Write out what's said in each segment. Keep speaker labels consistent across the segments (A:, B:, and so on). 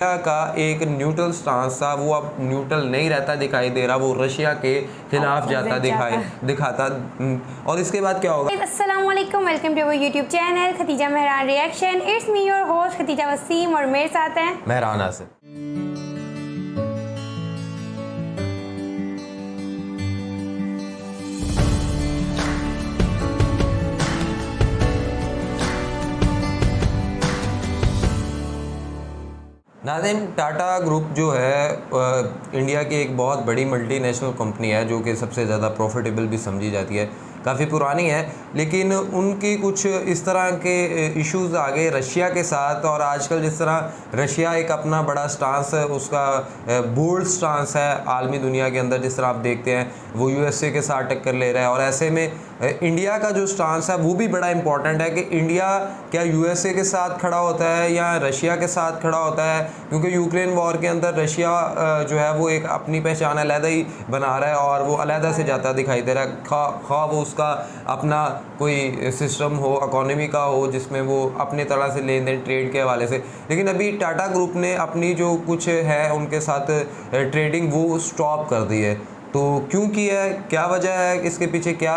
A: का एक neutral stance था वो अब न्यूट्रल नहीं रहता दिखाई दे रहा, वो रशिया के खिलाफ जाता दिखाता। और इसके बाद क्या होगा?
B: अस्सलाम वालेकुम, welcome to our YouTube channel Khatija Mehran reaction. It's me your host Khatija Waseem और मेरे साथ हैं
A: महरान आसिफ। नाज़रीन, टाटा ग्रुप जो है इंडिया की एक बहुत बड़ी मल्टीनेशनल कंपनी है जो कि सबसे ज़्यादा प्रॉफिटेबल भी समझी जाती है। काफ़ी पुरानी है, लेकिन उनकी कुछ इस तरह के इश्यूज़ आ गए रशिया के साथ। और आजकल जिस तरह रशिया एक अपना बड़ा स्टांस है, उसका बोल्ड स्टांस है आलमी दुनिया के अंदर, जिस तरह आप देखते हैं वो यूएसए के साथ टक्कर ले रहा है। और ऐसे में इंडिया का जो स्टांस है वो भी बड़ा इंपॉर्टेंट है कि इंडिया क्या यूएसए के साथ खड़ा होता है या रशिया के साथ खड़ा होता है, क्योंकि यूक्रेन वॉर के अंदर रशिया जो है वो एक अपनी पहचान अलहदा ही बना रहा है और वो अलहदा से जाता दिखाई दे रहा है। खा वो उसका अपना कोई सिस्टम हो, इकोनॉमी का हो, जिसमें वो अपने तरह से लेन देन ट्रेड के हवाले से। लेकिन अभी टाटा ग्रुप ने अपनी जो कुछ है उनके साथ ट्रेडिंग वो स्टॉप कर दी है। तो क्यों किया है, क्या वजह है, इसके पीछे क्या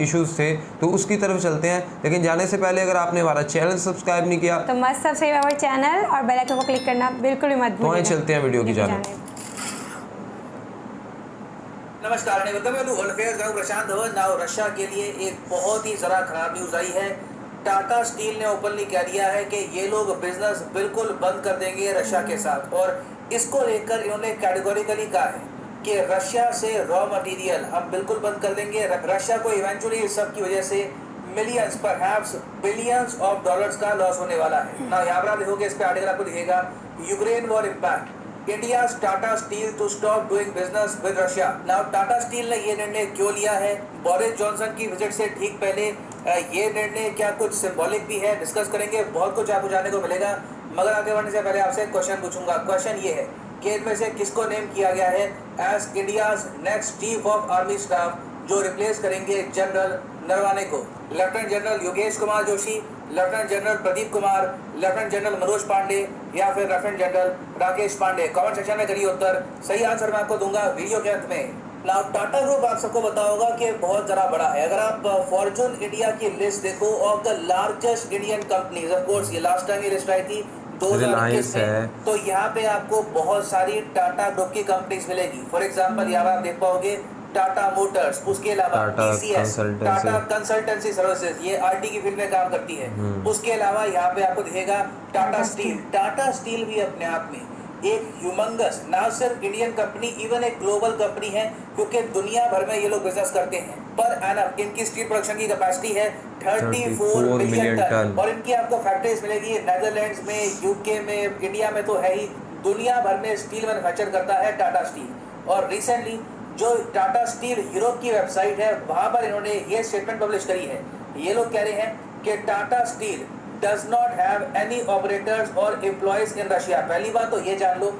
A: इश्यूज थे, तो उसकी तरफ चलते हैं। लेकिन जाने से पहले अगर आपने हमारा चैनल सब्सक्राइब नहीं किया
B: तो मस्त सब्सक्राइब हमारे चैनल और बेल आइकन को क्लिक करना बिल्कुल भी मत भूलिएगा।
A: तो चलते हैं वीडियो की जाने।
C: नमस्कार, प्रशांत धवन। नाउ रशिया के लिए एक बहुत ही जरा खराब न्यूज आई है। टाटा स्टील ने ओपनली कह दिया है कि ये लोग बिजनेस बिल्कुल बंद कर देंगे रशिया के साथ, और इसको लेकर इन्होंने कैटेगोरिकली कहा है कि रशिया से रॉ मटेरियल हम बिल्कुल बंद कर देंगे। रशिया को इवेंचुअली इस सब की वजह से millions perhaps billions of dollars का लॉस होने वाला है ना। यहाँ पर आप देखोगे, इस पे आर्टिकल आपको दिखेगा, Ukraine war impact India's Tata Steel to stop doing business with Russia। Now Tata steel ने ये निर्णय क्यों लिया है? बोरिस जॉनसन की विजिट से ठीक पहले ये निर्णय क्या कुछ सिंबॉलिक भी है, डिस्कस करेंगे। बहुत कुछ आपको जानने को मिलेगा, मगर आगे बढ़ने से पहले आपसे एक क्वेश्चन पूछूंगा। क्वेश्चन ये है कि इनमें से किसको नेम किया गया है as India's next chief of army staff, जो रिप्लेस करेंगे जनरल नरवाने को? Lieutenant general Yogesh Kumar Joshi, lieutenant general Pradeep Kumar, lieutenant general Manoj Pande या फिर lieutenant general Rakesh Pande? Comment section में करिए उत्तर। सही आंसर मैं आपको दूंगा वीडियो के अंत में। नाउ टाटा ग्रुप आप सबको पता होगा कि बहुत जरा बड़ा है। अगर आप फॉर्चून इंडिया की लिस्ट देखो of the largest Indian companies, of course ये लास्ट टाइम ये लिस्ट आई थी 2021 में, तो यहाँ पे आपको बहुत सारी टाटा ग्रुप की कंपनीज मिलेगी। फॉर एग्जाम्पल यहाँ आप देख पाओगे टाटा मोटर्स, उसके अलावा टीसीएस, टाटा कंसल्टेंसी सर्विसेज, ये आरटी की फील्ड में काम करती है। उसके अलावा यहाँ पे आपको दिखेगा टाटा स्टील। टाटा स्टील भी अपने आप में एक ह्यूमंगस, ना सिर्फ इंडियन कंपनी, इवन एक ग्लोबल कंपनी है, क्योंकि दुनिया भर में ये लोग बिजनेस करते हैं। पर एनम इनकी स्टील प्रोडक्शन की कैपेसिटी है 34 मिलियन टन, और इनकी आपको फैक्ट्रीज मिलेगी नेदरलैंड्स में, यूके में, इंडिया में तो है ही। दुनिया भर में स्टील मैन्युफैक्चर करता है टाटा स्टील। और रिसेंटली जो टाटा स्टील यूरोप की वेबसाइट है, वहां पर इन्होंने ये स्टेटमेंट पब्लिश करी है। ये लोग कह रहे हैं कि Tata steel does not have any operators और एम्प्लॉयज इन रशिया। पहली बात तो ये जान लो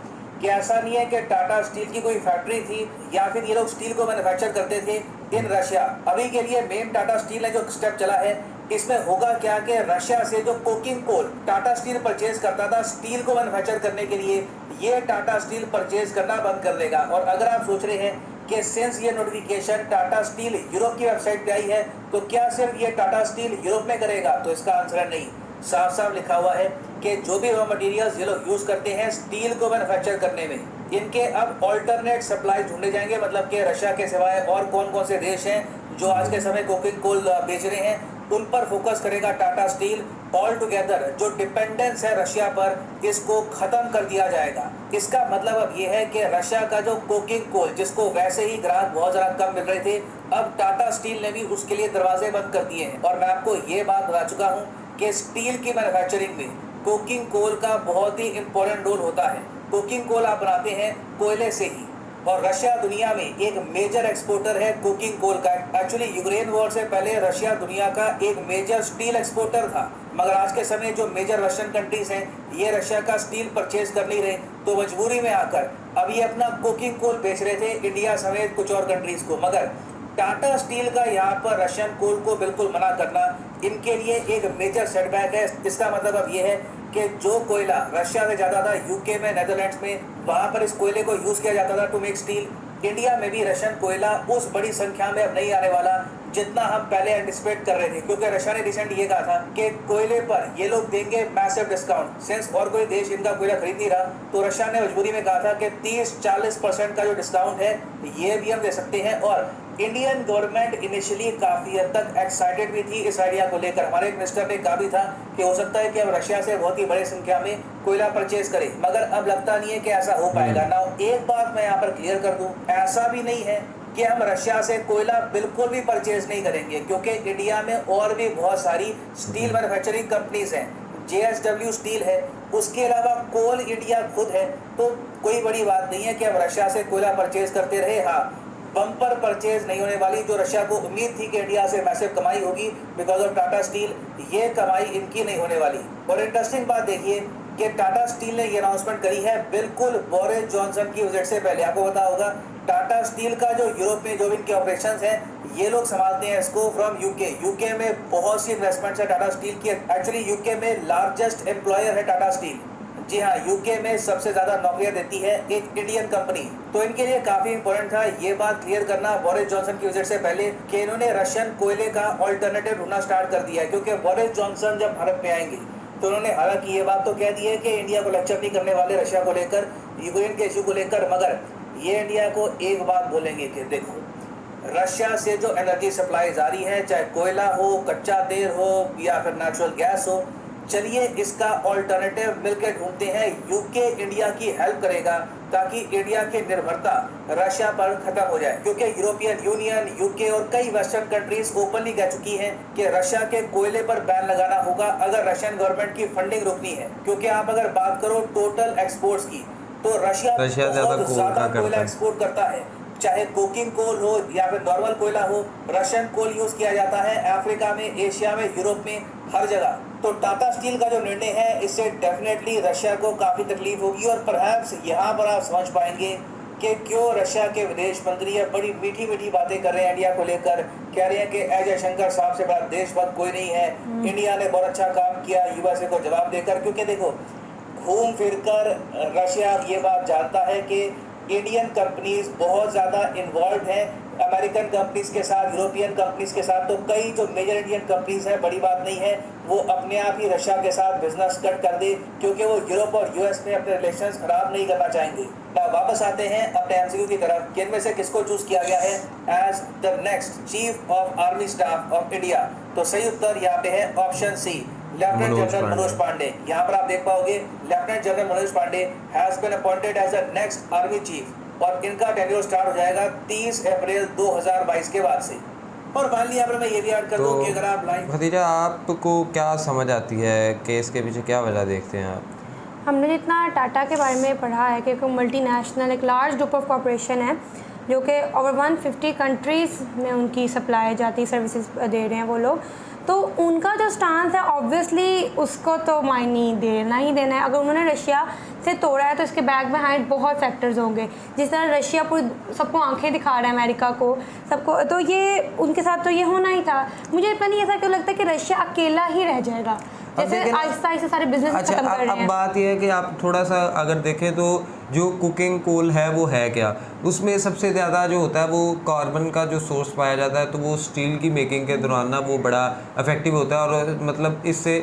C: कि ऐसा नहीं है कि टाटा स्टील की कोई फैक्ट्री थी या फिर ये लोग स्टील को मैन्युफैक्चर करते थे इन रशिया। अभी के लिए मेन टाटा स्टील ने जो स्टेप चला है, इसमें होगा क्या कि रशिया से जो coking coal Tata steel purchase करता था स्टील को मैन्युफैक्चर करने के लिए, ये टाटा स्टील परचेज करना बंद कर देगा। और अगर आप सोच रहे हैं कि सिंस ये नोटिफिकेशन टाटा स्टील यूरोप की वेबसाइट पे आई है, तो क्या सिर्फ ये टाटा स्टील यूरोप में करेगा? तो इसका आंसर है नहीं। साफ साफ लिखा हुआ है कि जो भी रॉ मटेरियल्स ये लोग यूज करते हैं स्टील को मैन्युफैक्चर करने में, इनके अब ऑल्टरनेट सप्लाई ढूंढे जाएंगे। मतलब कि रशिया के सिवाय और कौन कौन से देश हैं जो आज के समय कोकिंग कोल बेच रहे हैं, उन पर फोकस करेगा टाटा स्टील। ऑल टुगेदर जो डिपेंडेंस है रशिया पर, इसको खत्म कर दिया जाएगा। इसका मतलब अब ये है कि रशिया का जो कोकिंग कोल, जिसको वैसे ही ग्राहक बहुत ज़्यादा कम मिल रहे थे, अब टाटा स्टील ने भी उसके लिए दरवाजे बंद कर दिए हैं। और मैं आपको ये बात बता चुका हूँ कि स्टील की मैन्युफैक्चरिंग में कोकिंग कोल का बहुत ही इंपॉर्टेंट रोल होता है। कोकिंग कोल आप बनाते हैं कोयले से ही, और रशिया दुनिया में एक मेजर एक्सपोर्टर है कोकिंग कोल का। एक्चुअली यूक्रेन वॉर से पहले रशिया दुनिया का एक मेजर स्टील एक्सपोर्टर था, मगर आज के समय जो मेजर रशियन कंट्रीज हैं ये रशिया का स्टील परचेज कर नहीं रहे, तो मजबूरी में आकर अब ये अपना कोकिंग कोल बेच रहे थे इंडिया समेत कुछ और कंट्रीज को। मगर टाटा स्टील का यहाँ पर रशियन कोल को बिल्कुल मना करना इनके लिए एक मेजर सेटबैक है। इसका मतलब अब ये है कि जो कोयला रशिया से जाता था यूके में, नेदरलैंड्स में, वहां पर इस कोयले को यूज किया जाता था टू मेक स्टील। इंडिया में भी रशियन कोयला उस बड़ी संख्या में अब नहीं आने वाला जितना हम पहले एंटिसिपेट कर रहे थे, क्योंकि रशिया ने रिसेंट ये कहा था कि कोयले पर ये लोग देंगे मैसिव डिस्काउंट। सिंस और कोई देश इनका कोयला खरीद नहीं रहा, तो रशिया ने मजबूरी में कहा था कि 30-40% का जो डिस्काउंट है ये भी हम दे सकते हैं। और इंडियन गवर्नमेंट इनिशियली काफी हद तक एक्साइटेड भी थी इस आइडिया को लेकर। हमारे एक मिनिस्टर ने कहा भी था कि हो सकता है कि अब रशिया से बहुत ही बड़ी संख्या में कोयला परचेज करें, मगर अब लगता नहीं है कि ऐसा हो पाएगा ना। एक बात मैं यहाँ पर क्लियर कर दूं, ऐसा भी नहीं है कि हम रशिया से कोयला बिल्कुल भी परचेज नहीं करेंगे, क्योंकि इंडिया में और भी बहुत सारी स्टील मैन्युफैक्चरिंग कंपनीज हैं। JSW स्टील है, उसके अलावा कोल इंडिया खुद है। तो कोई बड़ी बात नहीं है कि हम रशिया से कोयला परचेज करते रहे। हाँ, बम्पर परचेज नहीं होने वाली। जो रशिया को उम्मीद थी कि इंडिया से मैसिव कमाई होगी बिकॉज ऑफ टाटा स्टील, ये कमाई इनकी नहीं होने वाली। और इंटरेस्टिंग बात देखिए कि टाटा स्टील ने ये अनाउंसमेंट करी है बिल्कुल बोरिस जॉनसन की विजिट से पहले। आपको पता होगा टाटा स्टील का जो यूरोप में जो भी इनके ऑपरेशंस हैं, ये लोग संभालते हैं इसको फ्रॉम यूके में बहुत सी इन्वेस्टमेंट्स है टाटा स्टील की। एक्चुअली यूके में लार्जेस्ट एम्प्लॉयर है टाटा स्टील। जी हाँ, यूके में सबसे ज्यादा नौकरियां देती है एक इंडियन कंपनी। तो इनके लिए काफी इंपॉर्टेंट था ये बात क्लियर करना बोरिस जॉनसन की विजिट से पहले कि इन्होंने रशियन कोयले का ऑल्टरनेटिव ढूंढना स्टार्ट कर दिया है। क्योंकि बोरिस जॉनसन जब भारत में आएंगे तो उन्होंने हालांकि ये बात तो कह दी है कि इंडिया को लेक्चर नहीं करने वाले रशिया को लेकर, यूक्रेन के इशू को लेकर, मगर ये इंडिया को एक बात बोलेंगे कि देखो रशिया से जो एनर्जी सप्लाई जारी है, चाहे कोयला हो, कच्चा तेल हो या फिर नेचुरल गैस हो, चलिए इसका ऑल्टरनेटिव मिलकर ढूंढते हैं। यूके इंडिया की हेल्प करेगा ताकि इंडिया की निर्भरता रशिया पर खत्म हो जाए। क्योंकि यूरोपियन यूनियन, यूके और कई वेस्टर्न कंट्रीज ओपनली कह चुकी हैं कि रशिया के कोयले पर बैन लगाना होगा अगर रशियन गवर्नमेंट की फंडिंग रोकनी है। क्योंकि आप अगर बात करो टोटल एक्सपोर्ट्स की, तो रशिया बहुत ज्यादा कोयला एक्सपोर्ट करता है। चाहे कोकिंग कोल हो या फिर नॉर्मल कोयला हो, रशियन कोल यूज किया जाता है अफ्रीका में, एशिया में, यूरोप में, हर जगह। तो टाटा स्टील का जो निर्णय है इससे डेफिनेटली रशिया को काफी तकलीफ होगी। और परहैप्स यहाँ पर आप समझ पाएंगे कि क्यों रशिया के विदेश मंत्री अब बड़ी मीठी मीठी बातें कर रहे हैं इंडिया को लेकर। कह रहे हैं कि अजय शंकर साहब से बड़ा देशभक्त कोई नहीं है, इंडिया ने बहुत अच्छा काम किया यूएसए को जवाब देकर। क्योंकि देखो घूम फिर कर रशिया ये बात जानता है कि इंडियन कंपनीज बहुत ज़्यादा इन्वॉल्व हैं अमेरिकन कंपनीज के साथ, यूरोपियन कंपनीज के साथ। तो कई जो मेजर इंडियन कंपनीज हैं, बड़ी बात नहीं है वो अपने आप ही रशिया के साथ बिजनेस कट कर दे, क्योंकि वो यूरोप और यूएस में अपने रिलेशंस खराब नहीं करना चाहेंगे। वापस आते हैं अपने एमसीक्यू की तरफ कि इनमें से किसको चूज किया गया है as the next chief of army staff of India. तो सही उत्तर यहाँ पे है option C, lieutenant general Manoj Pande. यहाँ पर आप देख पाओगे lieutenant general Manoj Pande has been appointed as the next army chief और इनका टेन्योर स्टार्ट हो जाएगा 30 अप्रैल 2022 के बाद से। और फाइनली यहाँ पर मैं ये भी ऐड कर दूं कि अगर आप लाइन
A: खदीजा, आपको क्या समझ आती है कि इसके पीछे क्या वजह देखते हैं आप?
B: हमने जितना टाटा के बारे में पढ़ा है कि मल्टीनेशनल एक लार्ज ग्रुप ऑफ कॉर्पोरेशन है जो कि ओवर 150 कंट्रीज़ में उनकी सप्लाई जाती सर्विसेज दे रहे हैं वो लोग। तो उनका जो स्टांस है ऑब्वियसली उसको तो मायने देना ही देना है। अगर उन्होंने रशिया से तोड़ा है तो इसके बैक बिहाइंड बहुत फैक्टर्स होंगे। जिस तरह रशिया पूरी सबको आंखें दिखा रहा है अमेरिका को, सबको, तो ये उनके साथ तो ये होना ही था। मुझे पता नहीं ऐसा क्यों लगता है कि रशिया अकेला ही रह जाएगा, जैसे आहिस्ता आहिस्ता सारे बिजनेस खत्म कर रहे हैं।
A: अब बात यह है कि आप थोड़ा सा अगर देखें तो जो कुकिंग कोल है वो है क्या, उसमें सबसे ज़्यादा जो होता है वो कार्बन का जो सोर्स पाया जाता है, तो वो स्टील की मेकिंग के दौरान ना वो बड़ा इफेक्टिव होता है और मतलब इससे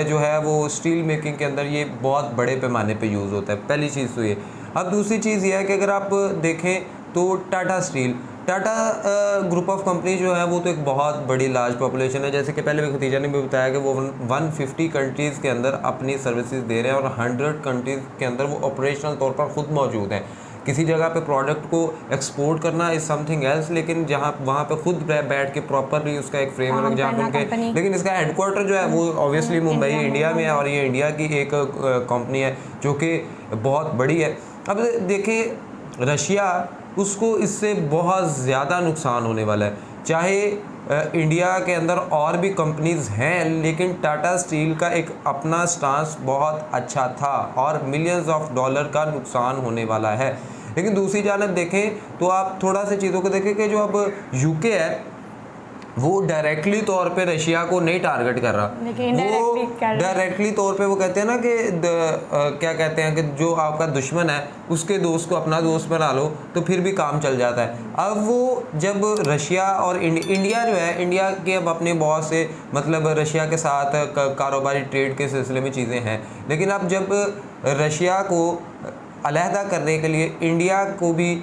A: जो है वो स्टील मेकिंग के अंदर ये बहुत बड़े पैमाने पे यूज़ होता है। पहली चीज़ तो ये। अब दूसरी चीज़ ये है कि अगर आप देखें तो Tata steel, Tata group of company जो है वो तो एक बहुत बड़ी लार्ज पॉपुलेशन है। जैसे कि पहले भी खतीजा ने भी बताया कि वो 150 कंट्रीज़ के अंदर अपनी सर्विसेज दे रहे हैं और 100 कंट्रीज़ के अंदर वो ऑपरेशनल तौर पर ख़ुद मौजूद हैं। किसी जगह पे प्रोडक्ट को एक्सपोर्ट करना इज़ समथिंग एल्स, लेकिन जहाँ वहाँ पे खुद बैठ के प्रॉपरली उसका एक फ्रेमवर्क जहाँ पे उनके, लेकिन इसका हेडक्वार्टर जो है वो ऑब्वियसली मुंबई इंडिया में है और ये इंडिया की एक कंपनी है जो कि बहुत बड़ी है। अब देखिए रशिया, उसको इससे बहुत ज़्यादा नुकसान होने वाला है। चाहे इंडिया के अंदर और भी कंपनीज़ हैं, लेकिन टाटा स्टील का एक अपना स्टांस बहुत अच्छा था और मिलियंस ऑफ डॉलर का नुकसान होने वाला है। लेकिन दूसरी जानब देखें तो आप थोड़ा सा चीज़ों को देखें कि जो अब यूके है वो डायरेक्टली तौर पे रशिया को नहीं टारगेट कर रहा,
B: लेकिन
A: वो
B: indirectly कर रहा है।
A: डायरेक्टली तौर पे वो कहते हैं ना कि क्या कहते हैं कि जो आपका दुश्मन है उसके दोस्त को अपना दोस्त बना लो तो फिर भी काम चल जाता है। अब वो जब रशिया और इंडिया जो है, इंडिया के अब अपने बहुत से मतलब रशिया के साथ कारोबारी ट्रेड के सिलसिले में चीज़ें हैं, लेकिन अब जब रशिया को अलहदा करने के लिए इंडिया को भी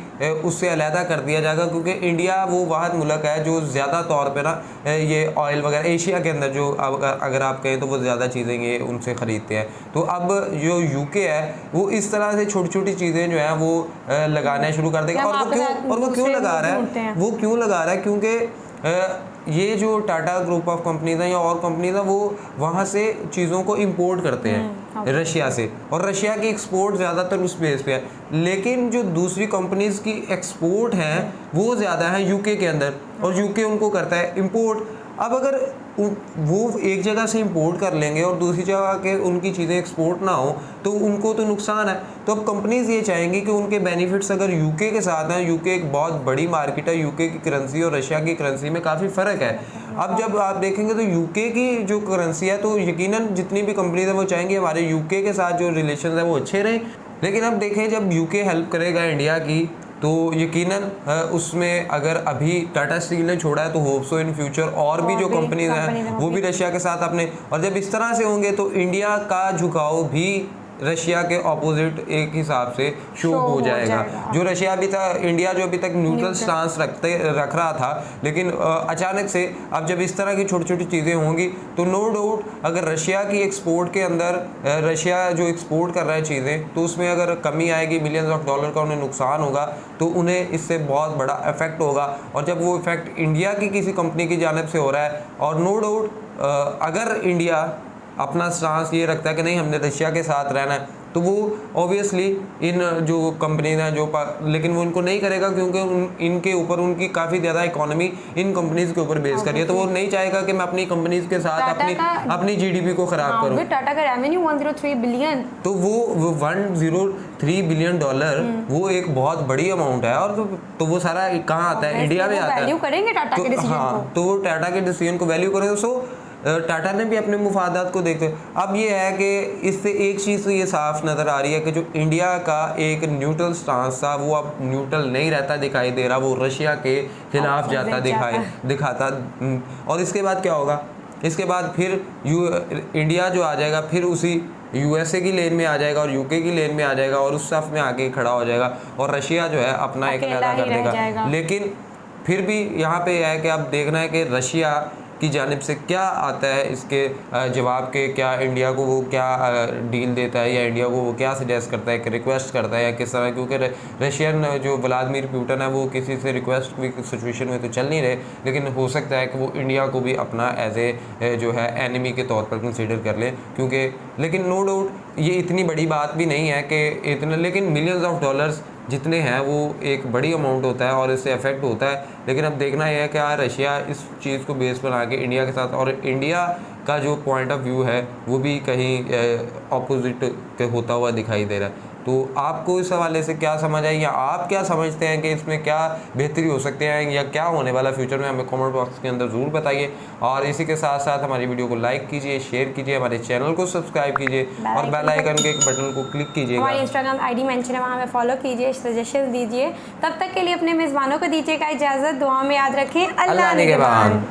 A: उससे अलहदा कर दिया जाएगा, क्योंकि इंडिया वो वाहिद मुल्क है जो ज़्यादा तौर पे ना ये ऑयल वगैरह एशिया के अंदर जो अगर आप कहें तो वो ज़्यादा चीज़ें ये उनसे ख़रीदते हैं। तो अब जो यूके है वो इस तरह से छोटी छोटी चीज़ें जो हैं वो लगाना शुरू कर देगा। और वो क्यों लगा रहा है, वो क्यों लगा रहा है, क्योंकि ये जो टाटा ग्रुप ऑफ कंपनीज हैं या और कंपनीज हैं वो वहाँ से चीज़ों को इंपोर्ट करते हैं रशिया से, और रशिया की एक्सपोर्ट ज़्यादातर उस बेस पे है, लेकिन जो दूसरी कंपनीज की एक्सपोर्ट हैं वो ज़्यादा है यूके के अंदर, और यूके उनको करता है इंपोर्ट। अब अगर वो एक जगह से इंपोर्ट कर लेंगे और दूसरी जगह के उनकी चीज़ें एक्सपोर्ट ना हो तो उनको तो नुकसान है। तो अब कंपनीज ये चाहेंगी कि उनके बेनिफिट्स अगर यूके के साथ हैं, यूके एक बहुत बड़ी मार्केट है, यूके की करेंसी और रशिया की करेंसी में काफ़ी फ़र्क है। अब जब आप देखेंगे तो यूके की जो करेंसी है तो यकीनन जितनी भी कंपनीज हैं वो चाहेंगी हमारे यूके के साथ जो रिलेशन है वो अच्छे रहें। लेकिन अब देखें जब यूके हेल्प करेगा इंडिया की तो यकीनन उसमें अगर अभी टाटा स्टील ने छोड़ा है तो होप सो इन फ्यूचर और भी जो कंपनीज हैं वो भी रशिया के साथ अपने, और जब इस तरह से होंगे तो इंडिया का झुकाव भी रशिया के ऑपोजिट एक हिसाब से शो हो जाएगा। जो रशिया अभी तक, इंडिया जो अभी तक न्यूट्रल स्टांस रख रहा था, लेकिन अचानक से अब जब इस तरह की छोटी छोटी चीज़ें होंगी तो नो डाउट अगर रशिया की एक्सपोर्ट के अंदर रशिया जो एक्सपोर्ट कर रहा है चीज़ें तो उसमें अगर कमी आएगी, मिलियंस ऑफ डॉलर का उन्हें नुकसान होगा तो उन्हें इससे बहुत बड़ा इफेक्ट होगा। और जब वो इफेक्ट इंडिया की किसी कंपनी की जानिब से हो रहा है और नो डाउट अगर इंडिया अपना स्टांस ये रखता है कि नहीं हमने रशिया के साथ रहना है तो वो ऑब्वियसली इन जो कंपनीज हैं जो लेकिन वो उनको नहीं करेगा, क्योंकि इनके ऊपर उनकी काफ़ी ज़्यादा इकोनॉमी इन कंपनीज के ऊपर बेस करी है, तो वो नहीं चाहेगा कि मैं अपनी कंपनीज के साथ अपनी जीडीपी को ख़राब करूँ।
B: टाटा का रेवेन्यू 103 बिलियन,
A: तो वो 103 बिलियन डॉलर वो एक बहुत बड़ी अमाउंट है। और तो वो सारा कहाँ आता है, इंडिया में आता है।
B: वैल्यू करेंगे टाटा के डिसीजन को,
A: तो वो टाटा के डिसीजन को वैल्यू करेंगे। सो टाटा ने भी अपने मुफादात को देखते। अब ये है कि इससे एक चीज़ ये साफ नज़र आ रही है कि जो इंडिया का एक न्यूट्रल स्टांस था वो अब न्यूट्रल नहीं रहता दिखाई दे रहा, वो रशिया के खिलाफ जाता दिखाता। और इसके बाद क्या होगा, इसके बाद फिर इंडिया जो आ जाएगा फिर उसी यूएसए की लेन में आ जाएगा और यूके की लेन में आ जाएगा और उस सफ में आके खड़ा हो जाएगा और रशिया जो है अपना एक अलहदा कर देगा। लेकिन फिर भी यहाँ पे है कि अब देखना है कि रशिया की जानिब से क्या आता है इसके जवाब के, क्या इंडिया को वो क्या डील देता है या इंडिया को वो क्या सजेस्ट करता है कि रिक्वेस्ट करता है या किस तरह, क्योंकि रशियन जो व्लादिमीर पुतिन है वो किसी से रिक्वेस्ट भी सिचुएशन में तो चल नहीं रहे, लेकिन हो सकता है कि वो इंडिया को भी अपना एज ए जो है एनिमी के तौर पर कंसिडर कर ले, क्योंकि लेकिन नो डाउट ये इतनी बड़ी बात भी नहीं है कि इतना, लेकिन मिलियंस ऑफ डॉलर्स जितने हैं वो एक बड़ी अमाउंट होता है और इससे अफेक्ट होता है। लेकिन अब देखना यह है कि रशिया इस चीज़ को बेस बना के इंडिया के साथ, और इंडिया का जो पॉइंट ऑफ व्यू है वो भी कहीं अपोजिट के होता हुआ दिखाई दे रहा है। तो आपको इस हवाले से क्या समझ आई या आप क्या समझते हैं कि इसमें क्या बेहतरी हो सकते हैं या क्या होने वाला फ्यूचर में, हमें कमेंट बॉक्स के अंदर ज़रूर बताइए। और इसी के साथ साथ हमारी वीडियो को लाइक कीजिए, शेयर कीजिए, हमारे चैनल को सब्सक्राइब कीजिए और बेल आइकन के बटन को क्लिक कीजिएगा।
B: हमारी इंस्टाग्राम आईडी मेंशन है, वहाँ पे फॉलो कीजिए, सजेशन दीजिए। तब तक के लिए अपने मेज़बानों को दीजिएगा इजाज़त, दुआ में याद रखें। अल्लाह निगहबान।